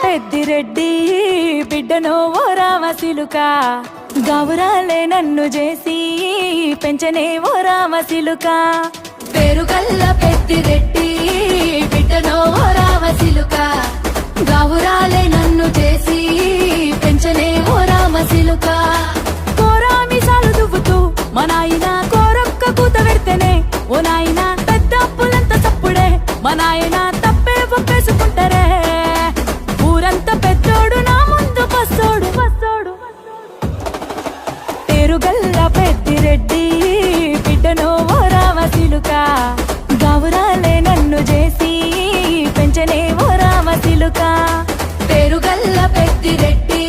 పెద్దిరెడ్డి బిడ్డనో ఓ రామసిలుక గౌరాలే నన్ను చేసి పెంచనే ఓ రామసిలుక పేరుగల్ల పెద్దిరెడ్డి బిడ్డనో ఓ రామసిలుక గౌరాలే నన్ను చేసి పెంచనే ఓ రామసిలుక కోరామిసాలు దువ్వుతూ మా నాయన కోరొక్క కూత పెడితేనే ఓ నాయన పెద్ద అప్పులంత తప్పుడే మా నాయన తప్పే ఒప్పేసుకుంటారే ఊరంతా పెద్దోడు నా ముందు పస్తోడు పస్తోడు పేరుగల్ల పెద్దిరెడ్డి బిడ్డనో ఓ రామసిలుక గౌరాలే నన్ను చేసి పెంచనే ఓ రామసిలుక పేరుగల్ల పెద్దిరెడ్డి